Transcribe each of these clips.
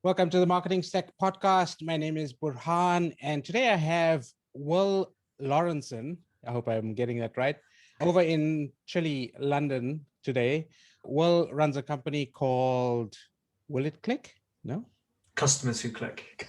Welcome to the Marketing Stack podcast. My name is Burhan, and today I have Will Laurenson. I hope I'm getting that right. Over in Chile, London today. Will runs a company called Will It Click? No? Customers Who Click.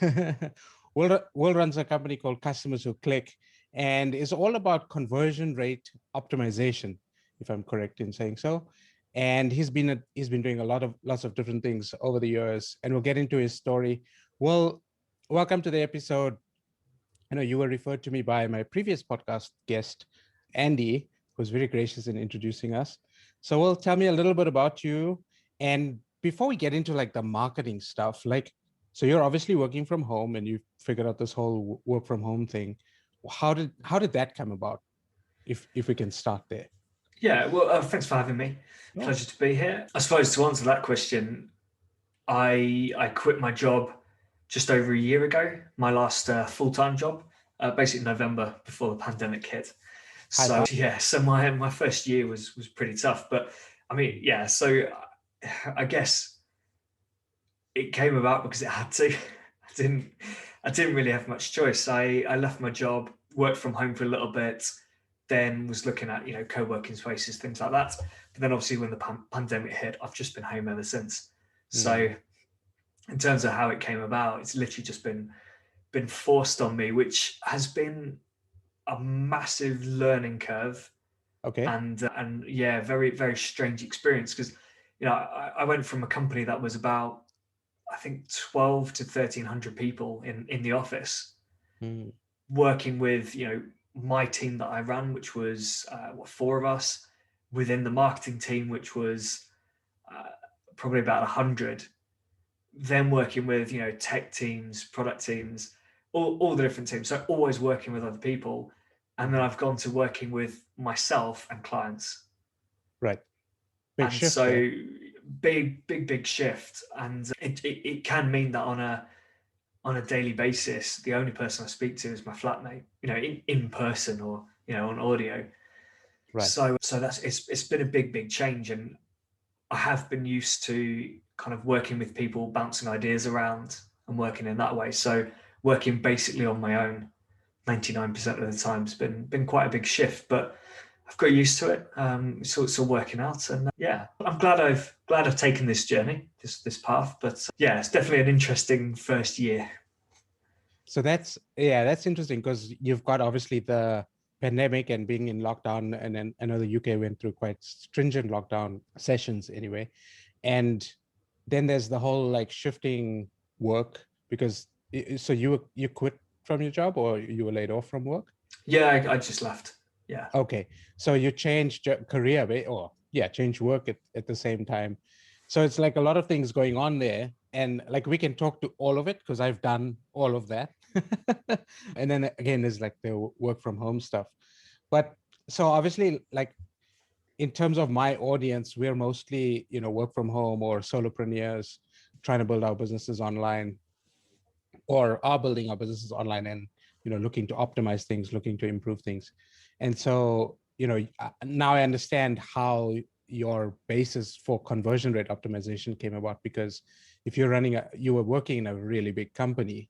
Will runs a company called Customers Who Click, and is all about conversion rate optimization, if I'm correct in saying so. And he's been doing lots of different things over the years, and we'll get into his story. Well, welcome to the episode. I know you were referred to me by my previous podcast guest, Andy, who was very gracious in introducing us. So, Will, tell me a little bit about you. And before we get into like the marketing stuff, so you're obviously working from home, and you figured out this whole work from home thing. How did that come about? If we can start there. Yeah, well, thanks for having me. Yeah. Pleasure to be here. I suppose to answer that question, I quit my job just over a year ago, my last full-time job, basically November before the pandemic hit. So my first year was pretty tough. But I mean, yeah, so I guess it came about because it had to. I didn't really have much choice. I left my job, worked from home for a little bit, then was looking at, co-working spaces, things like that. But then obviously when the pandemic hit, I've just been home ever since. So in terms of how it came about, it's literally just been forced on me, which has been a massive learning curve. Okay. And yeah, very, very strange experience because, I went from a company that was about, I think 12 to 1,300 people in the office, working with, my team that I ran, which was 4 of us, within the marketing team, which was probably about 100. Then working with tech teams, product teams, all the different teams. So always working with other people, and then I've gone to working with myself and clients. Right. Big shift. So big shift, and it can mean that on a daily basis, the only person I speak to is my flatmate, in person or, on audio. Right. So it's been a big change. And I have been used to kind of working with people, bouncing ideas around and working in that way. So working basically on my own 99% of the time has been quite a big shift, but I've got used to it. It's all working out, and I'm glad I've taken this journey, this path. But yeah, it's definitely an interesting first year. So that's interesting because you've got obviously the pandemic and being in lockdown, and then I know the UK went through quite stringent lockdown sessions anyway, and then there's the whole like shifting work because so you quit from your job or you were laid off from work? Yeah, I just left. Yeah. Okay. So you changed your career change work at the same time. So it's like a lot of things going on there. And like we can talk to all of it because I've done all of that. And then again, there's like the work from home stuff. But so obviously, like in terms of my audience, we're mostly, work from home or solopreneurs trying to build our businesses online, or are building our businesses online and looking to optimize things, looking to improve things. And so now I understand how your basis for conversion rate optimization came about, because if you were working in a really big company.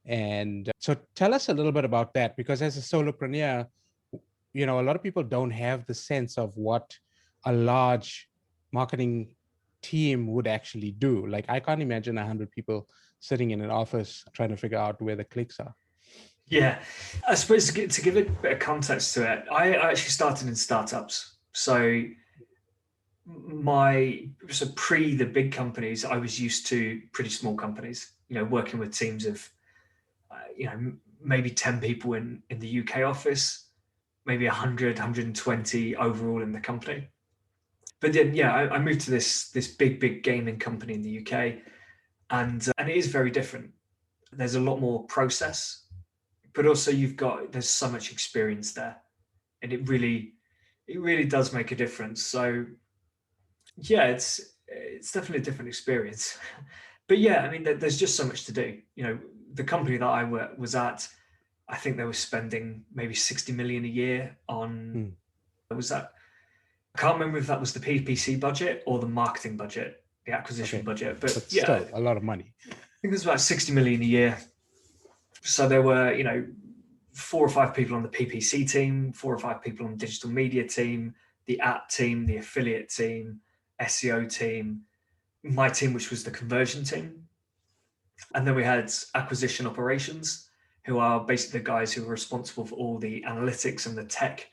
And so tell us a little bit about that, because as a solopreneur, a lot of people don't have the sense of what a large marketing team would actually do. Like I can't imagine 100 people sitting in an office trying to figure out where the clicks are. Yeah, I suppose to give a bit of context to it, I actually started in startups. So pre the big companies, I was used to pretty small companies, working with teams of, maybe 10 people in the UK office, maybe 100, 120 overall in the company. But then, I moved to this big gaming company in the UK, and it is very different. There's a lot more process, but also there's so much experience there, and it really does make a difference. So yeah, it's definitely a different experience. But yeah, I mean, there's just so much to do. The company that I was at, I think they were spending maybe 60 million a year on, was that? I can't remember if that was the PPC budget or the marketing budget, the acquisition budget, but yeah, still a lot of money. think there's about 60 million a year. So there were, 4 or 5 people on the PPC team, 4 or 5 people on the digital media team, the app team, the affiliate team, SEO team, my team, which was the conversion team. And then we had acquisition operations, who are basically the guys who are responsible for all the analytics and the tech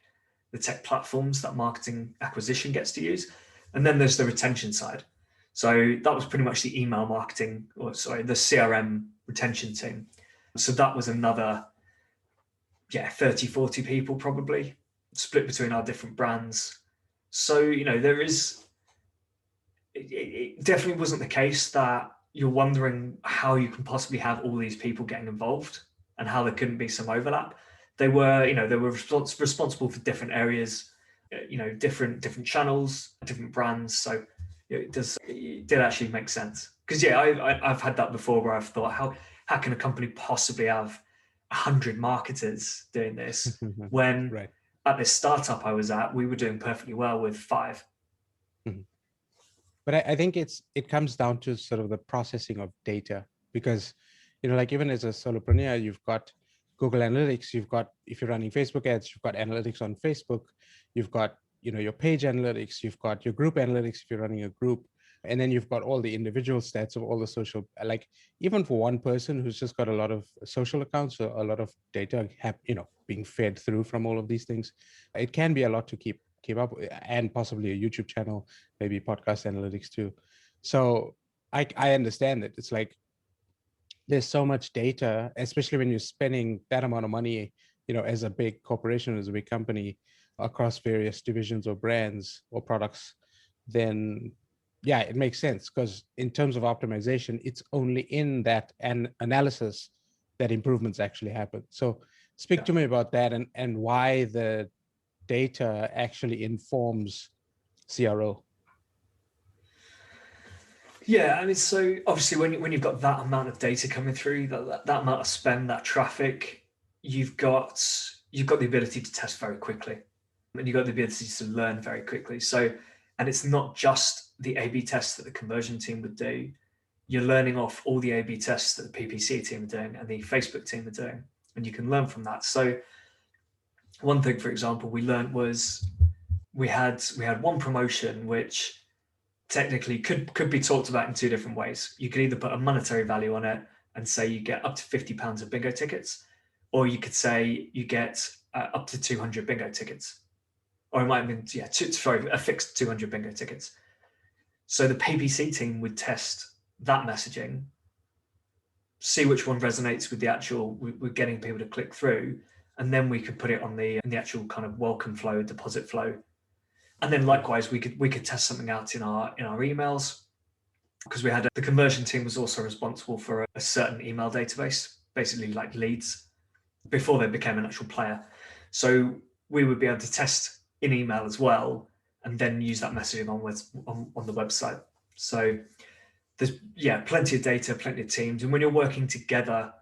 platforms that marketing acquisition gets to use. And then there's the retention side. So that was pretty much the email marketing, the CRM retention team. So that was another, 30, 40 people probably, split between our different brands. So, it definitely wasn't the case that you're wondering how you can possibly have all these people getting involved and how there couldn't be some overlap. They were responsible for different areas, different channels, different brands. So it did actually make sense. Because I've had that before where I've thought, how can a company possibly have 100 marketers doing this when Right. at this startup I was at, we were doing perfectly well with 5. But I think it comes down to sort of the processing of data, because, like even as a solopreneur, you've got Google Analytics, you've got, if you're running Facebook ads, you've got analytics on Facebook, you've got, your page analytics, you've got your group analytics if you're running a group, and then you've got all the individual stats of all the social, like even for one person who's just got a lot of social accounts, so a lot of data being fed through from all of these things, it can be a lot to keep up with, and possibly a YouTube channel, maybe podcast analytics too. So I understand it. It's like there's so much data, especially when you're spending that amount of money, as a big corporation, as a big company across various divisions or brands or products, then yeah, it makes sense, because in terms of optimization, it's only in that analysis that improvements actually happen. So speak to me about that and why the data actually informs CRO. Yeah, I mean, so obviously when you've got that amount of data coming through, that amount of spend, that traffic, you've got the ability to test very quickly, and you've got the ability to learn very quickly. So, and it's not just the A/B tests that the conversion team would do. You're learning off all the A/B tests that the PPC team are doing and the Facebook team are doing, and you can learn from that. So, one thing, for example, we learned was we had one promotion which technically could be talked about in 2 different ways. You could either put a monetary value on it and say you get up to £50 of bingo tickets, or you could say you get up to 200 bingo tickets, or it might have been a fixed 200 bingo tickets. So the PPC team would test that messaging, see which one resonates with the actual with getting people to click through, and then we could put it on the actual kind of welcome flow, deposit flow. And then likewise, we could test something out in our emails, because we had the conversion team was also responsible for a certain email database, basically like leads, before they became an actual player. So we would be able to test in email as well, and then use that messaging on the website. So there's plenty of data, plenty of teams, and when you're working together,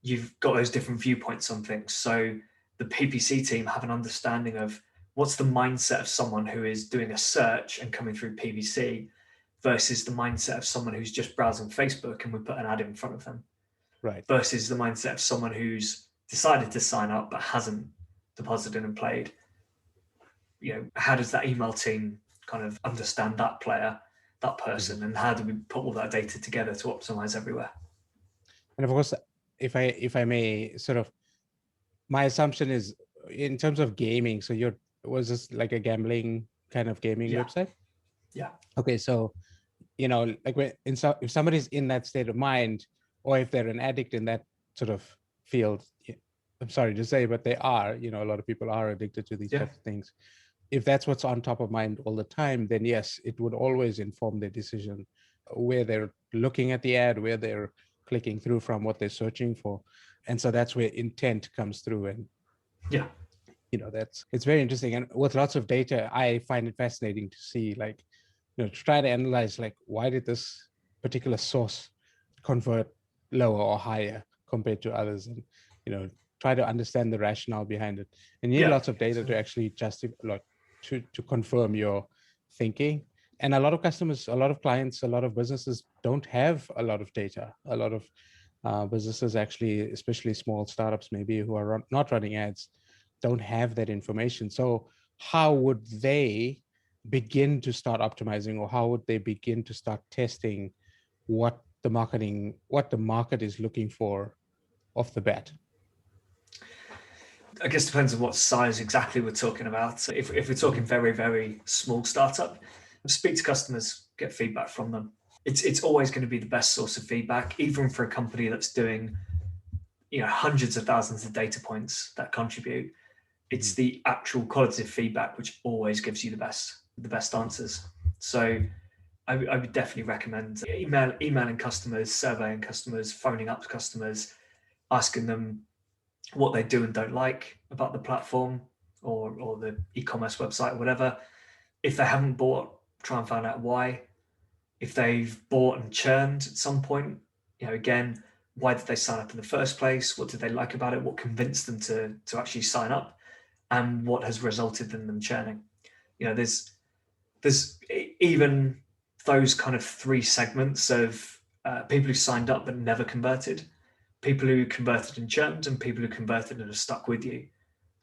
you've got those different viewpoints on things. So the PPC team have an understanding of what's the mindset of someone who is doing a search and coming through PPC versus the mindset of someone who's just browsing Facebook and we put an ad in front of them. Right. Versus the mindset of someone who's decided to sign up but hasn't deposited and played. How does that email team kind of understand that player, that person, and how do we put all that data together to optimize everywhere? And of course, if I may, sort of, my assumption is in terms of gaming. So was this like a gambling kind of gaming website? Yeah. Okay, so like if somebody's in that state of mind, or if they're an addict in that sort of field, I'm sorry to say, but they are. A lot of people are addicted to these types of things. If that's what's on top of mind all the time, then yes, it would always inform their decision, where they're looking at the ad, where they're clicking through from, what they're searching for. And so that's where intent comes through. And it's very interesting. And with lots of data, I find it fascinating to see, like, to try to analyze, like, why did this particular source convert lower or higher compared to others, and try to understand the rationale behind it. And you need lots of data to actually justify, to confirm your thinking. And a lot of customers, a lot of clients, a lot of businesses don't have a lot of data. A lot of businesses actually, especially small startups maybe who are not running ads, don't have that information. So how would they begin to start optimizing, or how would they begin to start testing what the market is looking for off the bat? I guess it depends on what size exactly we're talking about. If we're talking very, very small startup, speak to customers, get feedback from them. It's always going to be the best source of feedback, even for a company that's doing, hundreds of thousands of data points that contribute. It's the actual qualitative feedback which always gives you the best answers. So I would definitely recommend emailing customers, surveying customers, phoning up customers, asking them what they do and don't like about the platform or the e-commerce website or whatever. If they haven't bought, try and find out why. If they've bought and churned at some point, again, why did they sign up in the first place? What did they like about it? What convinced them to actually sign up? And what has resulted in them churning? There's even those kind of three segments of people who signed up but never converted, people who converted and churned, and people who converted and are stuck with you.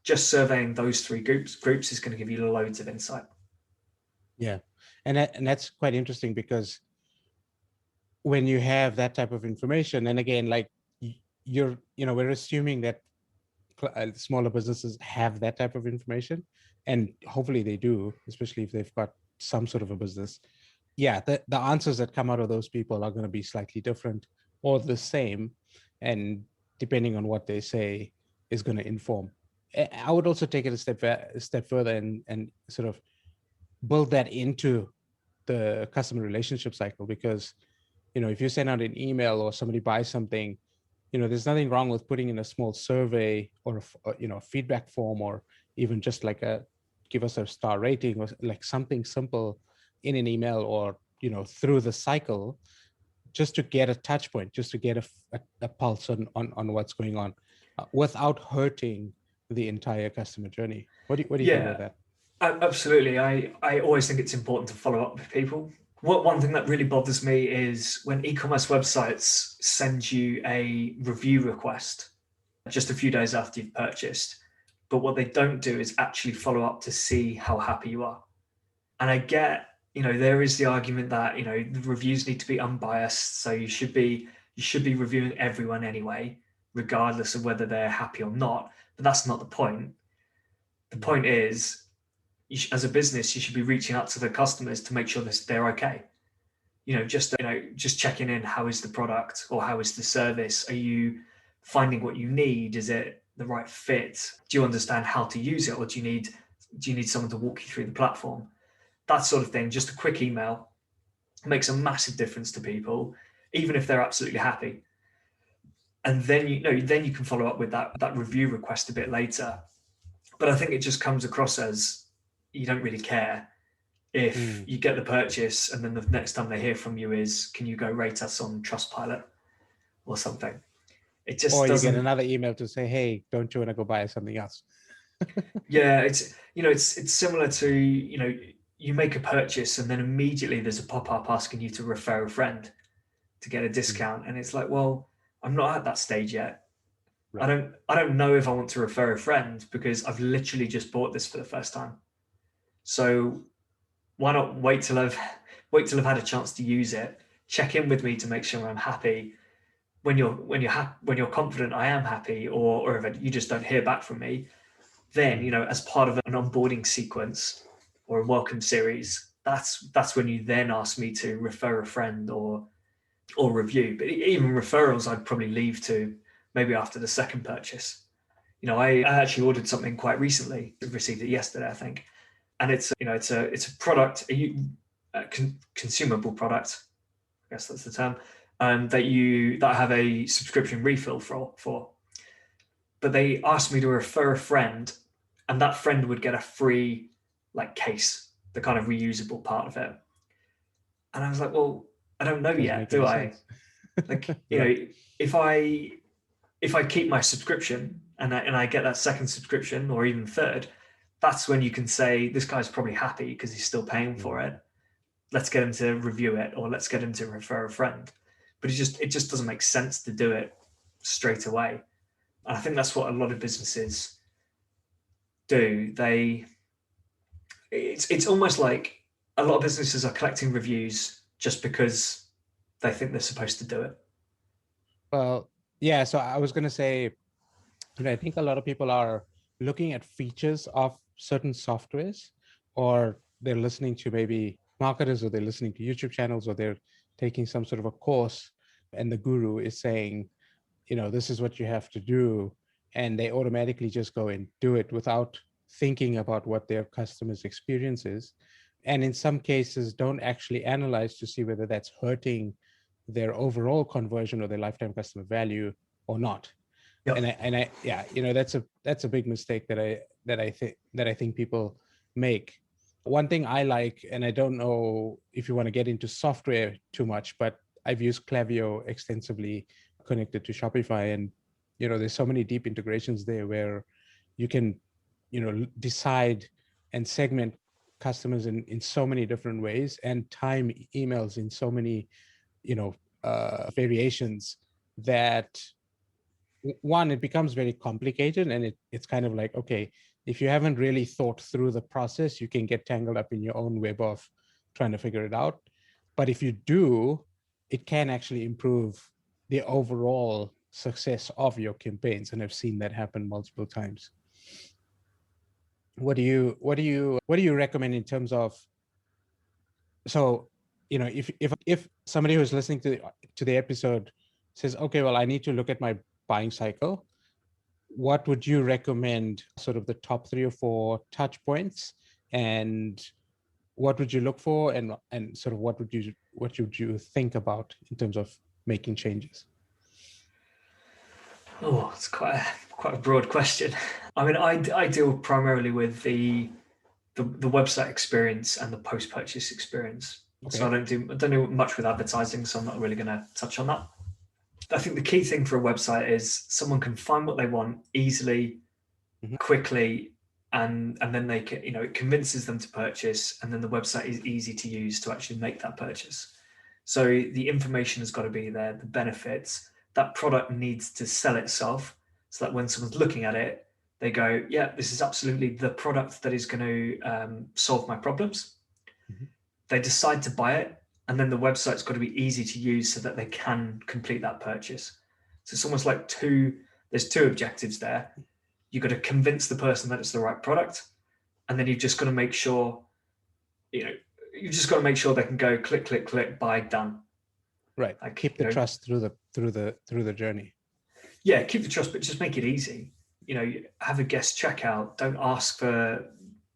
Just surveying those three groups is going to give you loads of insight. Yeah, and that's quite interesting, because when you have that type of information, and again, like we're assuming that smaller businesses have that type of information, and hopefully they do, especially if they've got some sort of a business. Yeah, the answers that come out of those people are going to be slightly different or the same, and depending on what they say is going to inform. I would also take it a step further and sort of build that into the customer relationship cycle, because if you send out an email or somebody buys something, there's nothing wrong with putting in a small survey or a feedback form, or even just like give us a star rating, or like something simple in an email, or through the cycle, just to get a touch point, just to get a pulse on what's going on, without hurting the entire customer journey. What do you think about that? Absolutely. I always think it's important to follow up with people. One thing that really bothers me is when e-commerce websites send you a review request just a few days after you've purchased, but what they don't do is actually follow up to see how happy you are. And I get, there is the argument that, the reviews need to be unbiased, so you should be reviewing everyone anyway, regardless of whether they're happy or not. But that's not the point. The point is, as a business, you should be reaching out to the customers to make sure that they're okay. Just checking in. How is the product, or how is the service? Are you finding what you need? Is it the right fit? Do you understand how to use it, or do you need someone to walk you through the platform? That sort of thing. Just a quick email makes a massive difference to people, even if they're absolutely happy. And then you can follow up with that review request a bit later. But I think it just comes across as you don't really care if you get the purchase and then the next time they hear from you is, can you go rate us on Trustpilot or something? It just or doesn't. You get another email to say, hey, don't you want to go buy something else? Yeah, it's similar to, you make a purchase and then immediately there's a pop-up asking you to refer a friend to get a discount. And it's like, well, I'm not at that stage yet. Right. I don't know if I want to refer a friend because I've literally just bought this for the first time. So why not wait till I've had a chance to use it, check in with me to make sure I'm happy. When you're confident I am happy, or if you just don't hear back from me, then as part of an onboarding sequence or a welcome series, that's when you then ask me to refer a friend or review. But even referrals, I'd probably leave to maybe after the second purchase. I actually ordered something quite recently. I received it yesterday, I think. And it's a product, a consumable product, I guess that's the term, that I have a subscription refill for. But they asked me to refer a friend, and that friend would get a free case, the kind of reusable part of it. And I was like, well, I don't know yet, do I? If I keep my subscription and I get that second subscription or even third, that's when you can say this guy's probably happy because he's still paying for it. let's get him to review it, or let's get him to refer a friend. But it just doesn't make sense to do it straight away. And I think that's what a lot of businesses do. It's almost like a lot of businesses are collecting reviews just because they think they're supposed to do it. Well, yeah. So I was going to say, I think a lot of people are looking at features of certain softwares, or they're listening to maybe marketers, or they're listening to YouTube channels, or they're taking some sort of a course, and the guru is saying, this is what you have to do. And they automatically just go and do it without thinking about what their customer's experience is. And in some cases, don't actually analyze to see whether that's hurting their overall conversion or their lifetime customer value or not. Yep. Yeah, that's a big mistake that I think people make. One thing I like, and I don't know if you want to get into software too much, but I've used Klaviyo extensively, connected to Shopify, and there's so many deep integrations there where you can decide and segment customers in so many different ways, and time emails in so many variations, that one, it becomes very complicated, and it's kind of like, okay, if you haven't really thought through the process, you can get tangled up in your own web of trying to figure it out. But if you do, it can actually improve the overall success of your campaigns, and I've seen that happen multiple times. What do you recommend in terms of, so if somebody who's listening to the episode says, okay, well, I need to look at my buying cycle, what would you recommend, sort of the top 3 or 4 touch points, and what would you look for, and sort of what would you think about in terms of making changes? Oh, it's quite a broad question. I mean, I deal primarily with the website experience and the post-purchase experience. Okay. So I don't do much with advertising, so I'm not really going to touch on that. I think the key thing for a website is someone can find what they want easily, quickly, and then they can, it convinces them to purchase, and then the website is easy to use to actually make that purchase. So the information has got to be there, the benefits. That product needs to sell itself, so that when someone's looking at it, they go, yeah, this is absolutely the product that is going to solve my problems. They decide to buy it, and then the website's got to be easy to use so that they can complete that purchase. So it's almost like there's 2 objectives there. You've got to convince the person that it's the right product, and then you've just got to make sure, they can go click, click, click, buy, done. Right. Like, keep the trust through the journey. Yeah, keep the trust, but just make it easy. Have a guest checkout. Don't ask for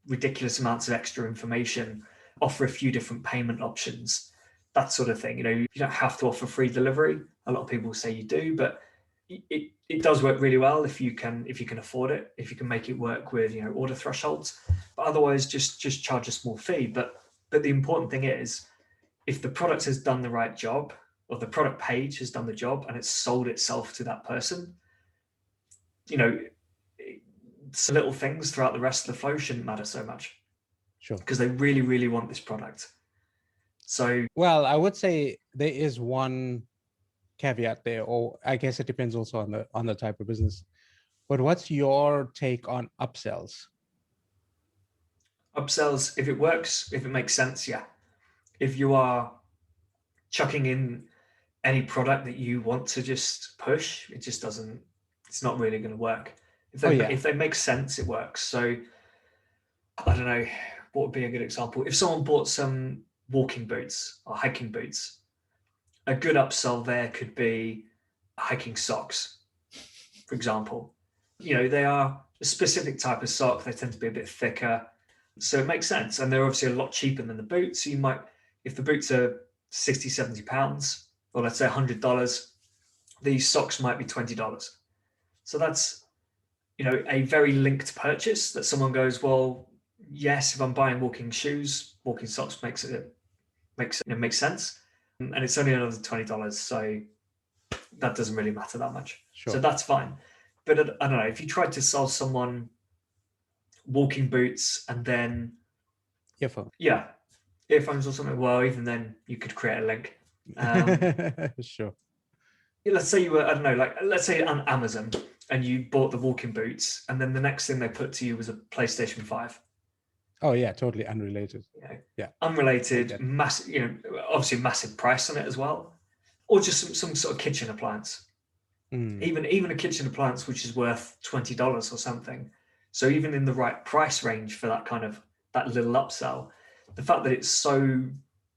ridiculous amounts of extra information. Offer a few different payment options, that sort of thing. You don't have to offer free delivery. A lot of people say you do, but it does work really well if you can afford it, if you can make it work with order thresholds. But otherwise, just charge a small fee. But the important thing is, if the product has done the right job, or the product page has done the job and it's sold itself to that person, little things throughout the rest of the flow shouldn't matter so much. Sure. Because they really, really want this product. So, well, I would say there is one caveat there, or I guess it depends also on the type of business. But what's your take on upsells? Upsells, if it works, if it makes sense, yeah. If you are chucking in any product that you want to just push, it's not really going to work. If they make sense, it works. So I don't know, what would be a good example? If someone bought some walking boots or hiking boots, a good upsell there could be hiking socks, for example. They are a specific type of sock. They tend to be a bit thicker. So it makes sense. And they're obviously a lot cheaper than the boots. So you might, if the boots are 60, 70 pounds, or let's say $100, these socks might be $20. So that's, a very linked purchase that someone goes, well, yes, if I'm buying walking shoes, walking socks makes sense. And it's only another $20. So that doesn't really matter that much. Sure. So that's fine. But I don't know, if you tried to sell someone walking boots and then earphone. Yeah. earphones or something, well, even then you could create a link. Um, Sure. let's say you were, I don't know, like let's say on Amazon and you bought the walking boots, and then the next thing they put to you was a PlayStation 5. Oh yeah, totally unrelated. You know, Yeah, like unrelated, that. massive, obviously massive price on it as well, or just some sort of kitchen appliance. Mm. Even a kitchen appliance which is worth $20 or something. So even in the right price range for that kind of that little upsell, the fact that it's so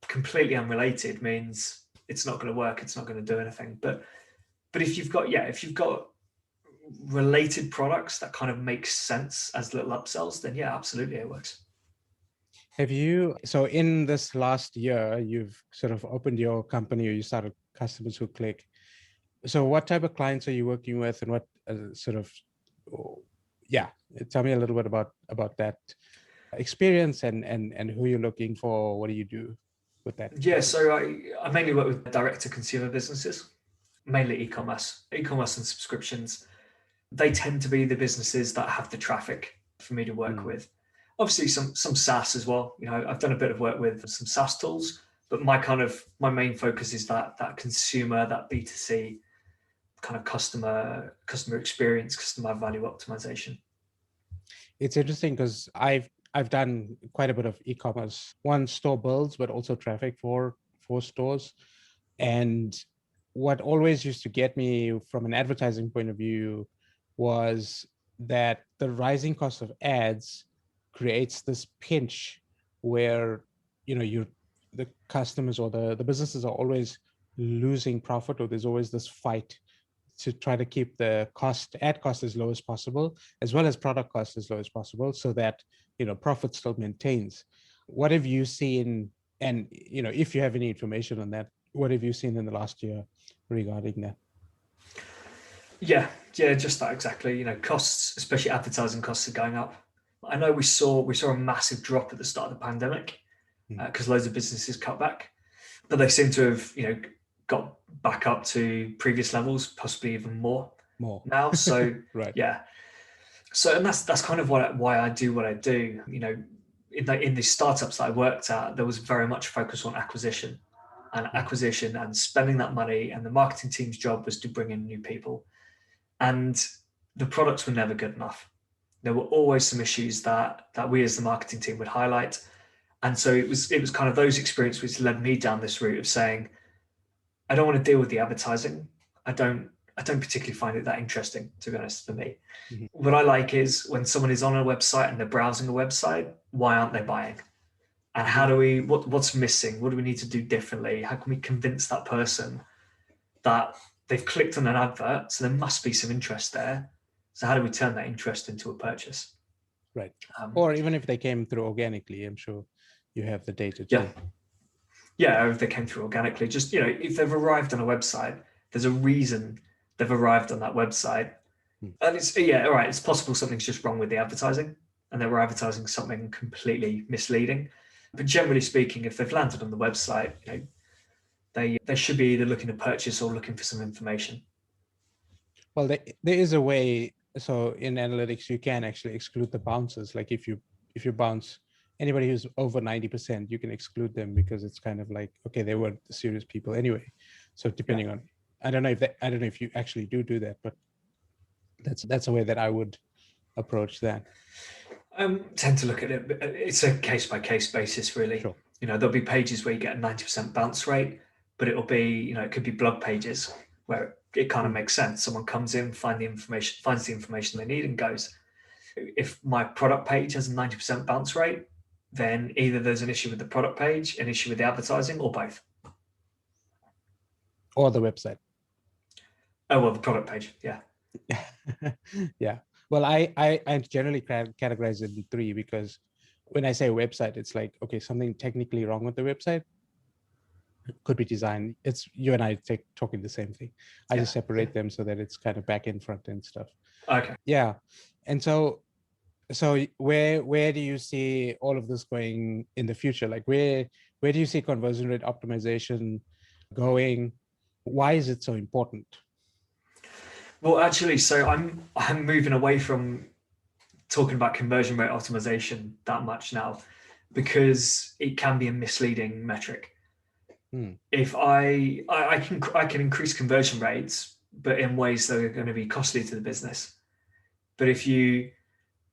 completely unrelated means it's not going to work. It's not going to do anything. But if you've got related products that kind of make sense as little upsells, then yeah, absolutely it works. Have you, so in this last year, you've sort of opened your company or you started Customers Who Click. So what type of clients are you working with and what sort of, oh, yeah, tell me a little bit about that experience and who you're looking for. What do you do with that Yeah, business? so I mainly work with direct to consumer businesses, mainly e-commerce and subscriptions. They tend to be the businesses that have the traffic for me to work Mm. with. Obviously, some SaaS as well. I've done a bit of work with some SaaS tools, but my main focus is that consumer, that B2C kind of customer experience, customer value optimization. It's interesting because I've done quite a bit of e-commerce, one store builds, but also traffic for stores. And what always used to get me from an advertising point of view was that the rising cost of ads creates this pinch where you the customers or the businesses are always losing profit, or there's always this fight to try to keep the ad cost as low as possible, as well as product cost as low as possible, so that profit still maintains. What have you seen, and if you have any information on that, what have you seen in the last year regarding that? Yeah, yeah, just that exactly. Costs, especially advertising costs, are going up. I know we saw a massive drop at the start of the pandemic Mm. because loads of businesses cut back, but they seem to have got back up to previous levels, possibly even more More. now. So Right. yeah, and that's kind of why I do what I do. In the startups that I worked at, there was very much focus on Mm. acquisition and spending that money, and the marketing team's job was to bring in new people, and the products were never good enough. There were always some issues that we as the marketing team would highlight, and so it was kind of those experiences which led me down this route of saying, I don't want to deal with the advertising. I don't particularly find it that interesting, to be honest, for me. Mhm. What I like is when someone is on a website and they're browsing a website, why aren't they buying? And how Mhm. do we what's missing? What do we need to do differently? How can we convince that person that they've clicked on an advert, so there must be some interest there. So how do we turn that interest into a purchase? Right. Um, Or even if they came through organically, I'm sure you have the data yeah, too. yeah. Or if they came through organically, just if they've arrived on a website, there's a reason they've arrived on that website. Mm. And it's yeah, all right. It's possible something's just wrong with the advertising, and they were advertising something completely misleading. But generally speaking, if they've landed on the website, they should be either looking to purchase or looking for some information. Well, there is a way. So in analytics, you can actually exclude the bounces. Like if you bounce anybody who's over 90%, you can exclude them because it's kind of like, okay, they weren't serious people anyway. So Yeah. depending on, I don't know if you actually do that, but that's a way that I would approach that. Tend to look at it. It's a case by case basis, really. Sure. There'll be pages where you get a 90% bounce rate, but it'll be, it could be blog pages where it kind of Mm. makes sense. Someone comes in, finds the information they need, and goes. If my product page has a 90% bounce rate, then either there's an issue with the product page, an issue with the advertising, or both. Or the website. Oh well, the product page, yeah, Yeah. Well, I generally categorize it in three because when I say website, it's like, okay, something technically wrong with the website. Could be design. It's you and I talking the same thing. I yeah, just yeah. separate them so that it's kind of back end, front end stuff. Okay. Yeah. And so where do you see all of this going in the future? Like where do you see conversion rate optimization going? Why is it so important? Well, actually, so I'm moving away from talking about conversion rate optimization that much now. because it can be a misleading metric. Hmm. If I can increase conversion rates, but in ways that are going to be costly to the business. But if you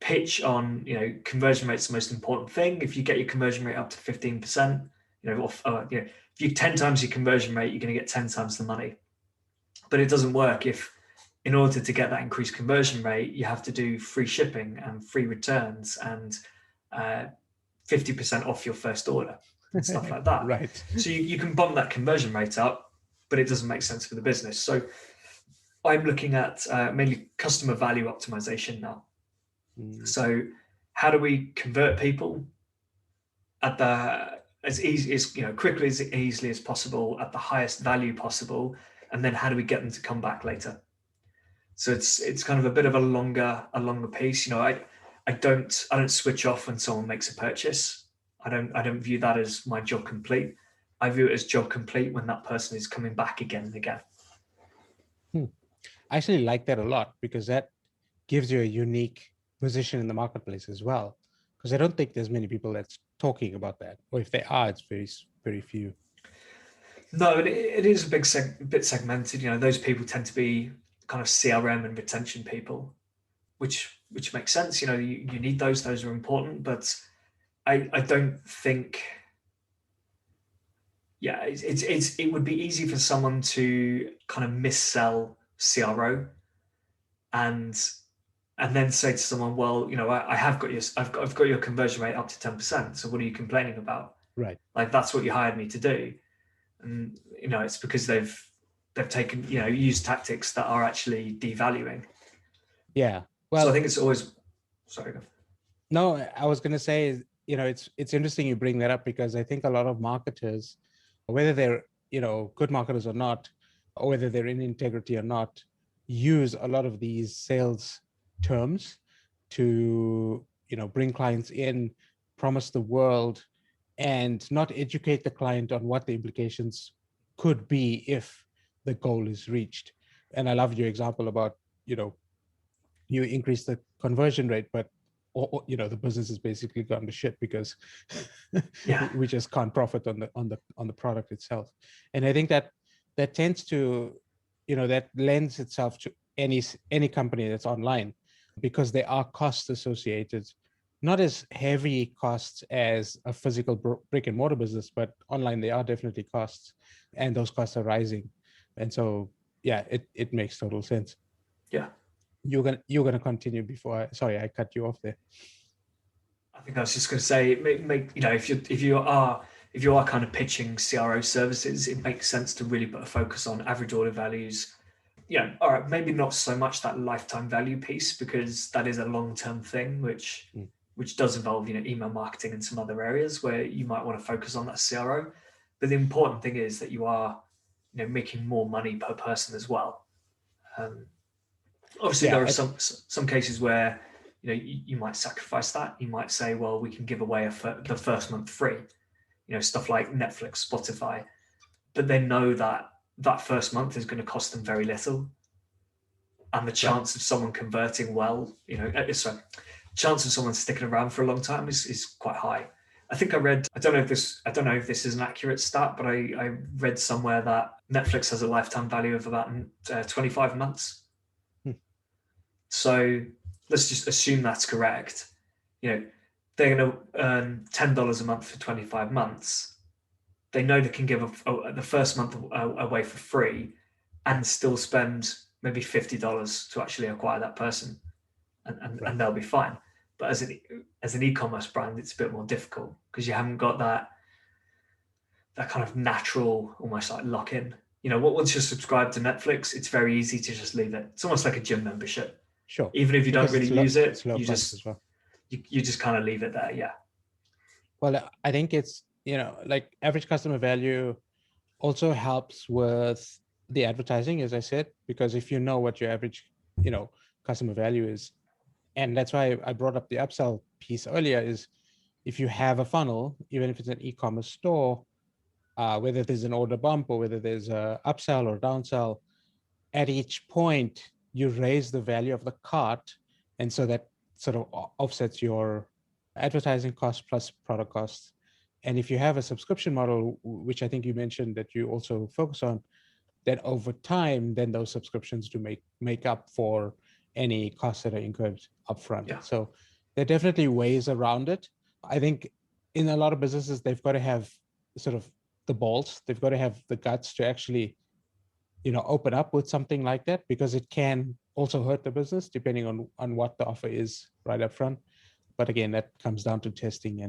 pitch on, conversion rate's the most important thing. If you get your conversion rate up to 15%, if you 10 times your conversion rate, you're going to get 10 times the money. But it doesn't work if, in order to get that increased conversion rate, you have to do free shipping and free returns and 50% off your first order and stuff like that. Right. So you can bump that conversion rate up, but it doesn't make sense for the business. So I'm looking at mainly customer value optimization now. So how do we convert people at the as easy as quickly as easily as possible at the highest value possible, and then how do we get them to come back later? So it's kind of a bit of a longer piece. I don't switch off when someone makes a purchase. I don't view that as my job complete. I view it as job complete when that person is coming back again and again. I actually like that a lot, because that gives you a unique position in the marketplace as well. Because I don't think there's many people that's talking about that, or if they are, it's very, very few. No, it is a bit segmented. Those people tend to be kind of CRM and retention people, which makes sense. You need those. Those are important, but I don't think. Yeah, it would be easy for someone to kind of missell CRO and then say to someone, well, I have got I've got your conversion rate up to 10%. So what are you complaining about? Right. Like, that's what you hired me to do. And it's because they've taken used tactics that are actually devaluing. Yeah. Well, so I think it's always sorry. No, I was going to say, it's interesting you bring that up, because I think a lot of marketers, whether they're good marketers or not, or whether they're in integrity or not, use a lot of these sales terms to bring clients in, promise the world, and not educate the client on what the implications could be if the goal is reached. And I loved your example about you increase the conversion rate, but the business is basically gone to shit because Yeah. we just can't profit on the product itself. And I think that tends to that lends itself to any company that's online, because there are costs associated, not as heavy costs as a physical brick and mortar business, but online there are definitely costs, and those costs are rising. And so yeah, it makes total sense. Yeah. You're gonna continue before sorry, I cut you off there. I think I was just going to say, if you are kind of pitching CRO services, it makes sense to really put a focus on average order values. All right, maybe not so much that lifetime value piece, because that is a long-term thing, which does involve email marketing and some other areas where you might want to focus on that CRO. But the important thing is that you are making more money per person as well. Obviously, there are some cases where you might sacrifice that. You might say, well, we can give away the first month free, stuff like Netflix, Spotify, but they know that first month is going to cost them very little, and the chance of someone converting well, chance of someone sticking around for a long time is quite high. I think I read, I don't know if this is an accurate stat, but I read somewhere that Netflix has a lifetime value of about 25 months. So let's just assume that's correct. They're going to earn $10 a month for 25 months. They know they can give the first month away for free and still spend maybe $50 to actually acquire that person, and they'll be fine. But as an e-commerce brand, it's a bit more difficult, because you haven't got that kind of natural, almost like lock-in. Once you're subscribed to Netflix, it's very easy to just leave it. It's almost like a gym membership. Sure. Even if you don't really use it, you just kind of leave it there. Yeah. Well, I think it's like average customer value also helps with the advertising, as I said, because if you know what your average customer value is, and that's why I brought up the upsell piece earlier, is if you have a funnel, even if it's an e-commerce store, whether there's an order bump or whether there's a upsell or downsell, at each point you raise the value of the cart, and so that sort of offsets your advertising cost plus product costs. And if you have a subscription model, which I think you mentioned that you also focus on, that over time, then those subscriptions do make up for any costs that are incurred upfront. Yeah. So there are definitely ways around it. I think in a lot of businesses, they've got to have sort of the balls. They've got to have the guts to actually, open up with something like that, because it can also hurt the business depending on what the offer is right up front. But again, that comes down to testing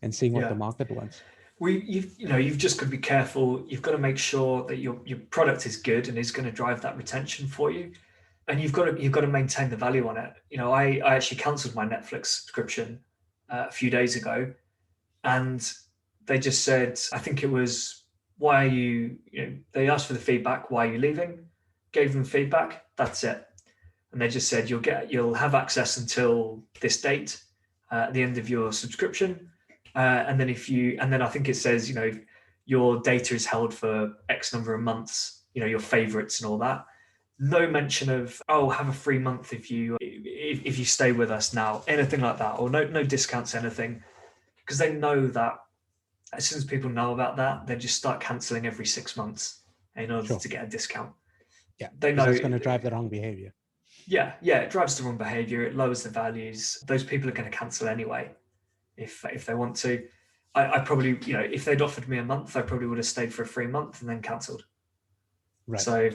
and seeing what the market wants. You've just got to be careful. You've got to make sure that your product is good and is going to drive that retention for you, and you've got to maintain the value on it. I actually cancelled my Netflix subscription a few days ago, and they just said, I think it was, why are you? They asked for the feedback. Why are you leaving? Gave them feedback. That's it, and they just said you'll have access until this date at the end of your subscription. And then I think it says, your data is held for X number of months, your favorites and all that. No mention of, have a free month if you stay with us now, anything like that, or no discounts, anything. Because they know that as soon as people know about that, they just start cancelling every 6 months in order to get a discount. Yeah, they know it's going to drive the wrong behavior. Yeah, it drives the wrong behavior. It lowers the values. Those people are going to cancel anyway. If they want to. I probably, if they'd offered me a month, I probably would have stayed for a free month and then cancelled. Right. So,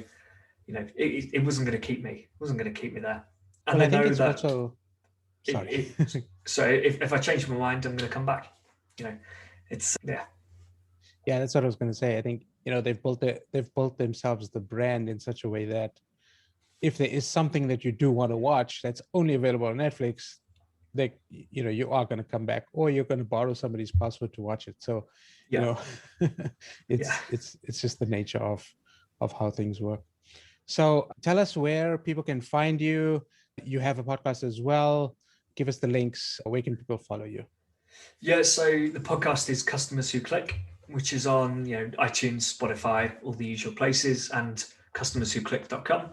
it wasn't going to keep me. It wasn't going to keep me there. And I think it's also. Sorry. So if I change my mind, I'm going to come back. It's Yeah, that's what I was going to say. I think they've built themselves the brand in such a way that if there is something that you do want to watch that's only available on Netflix, you are going to come back, or you're going to borrow somebody's password to watch it. So it's just the nature of how things work. So tell us where people can find you. You have a podcast as well. Give us the links. Where can people follow you? So the podcast is Customers Who Click, which is on iTunes, Spotify, all the usual places, and customerswhoclick.com.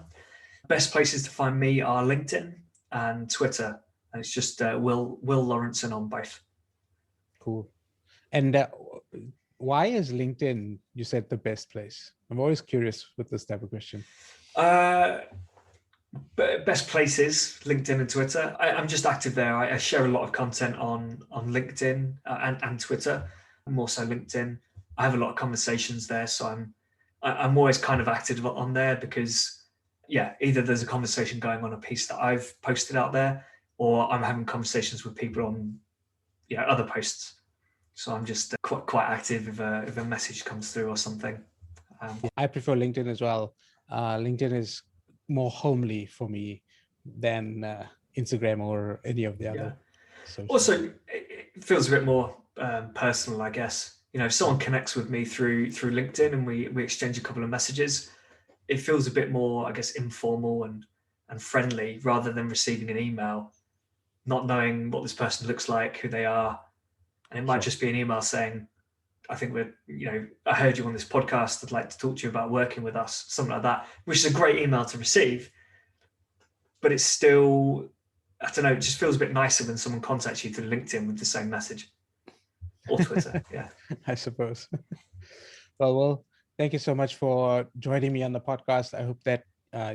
Best places to find me are LinkedIn and Twitter. And it's just Will Laurenson on both. Cool. And why is LinkedIn, you said, the best place? I'm always curious with this type of question. Best places, LinkedIn and Twitter. I'm just active there. I share a lot of content on LinkedIn and Twitter, more so LinkedIn. I have a lot of conversations there, so I'm always kind of active on there because, either there's a conversation going on a piece that I've posted out there, or I'm having conversations with people on other posts. So I'm just quite active if a message comes through or something. I prefer LinkedIn as well. LinkedIn is more homely for me than Instagram or any of the other social. Also, it feels a bit more personal, I guess. If someone connects with me through LinkedIn and we exchange a couple of messages, it feels a bit more, I guess, informal and friendly, rather than receiving an email, not knowing what this person looks like, who they are. And it might just be an email saying, I think I heard you on this podcast. I'd like to talk to you about working with us, something like that, which is a great email to receive. But it's still, I don't know, it just feels a bit nicer when someone contacts you through LinkedIn with the same message, or Twitter. I suppose. Well, thank you so much for joining me on the podcast. I hope that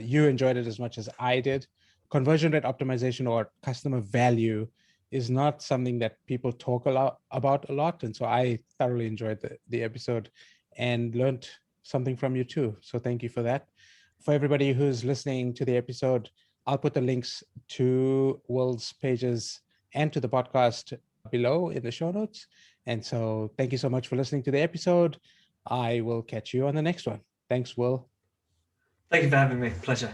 you enjoyed it as much as I did. Conversion rate optimization, or customer value, is not something that people talk about a lot. And so I thoroughly enjoyed the episode and learned something from you too. So thank you for that. For everybody who's listening to the episode, I'll put the links to Will's pages and to the podcast below in the show notes. And so thank you so much for listening to the episode. I will catch you on the next one. Thanks, Will. Thank you for having me. Pleasure.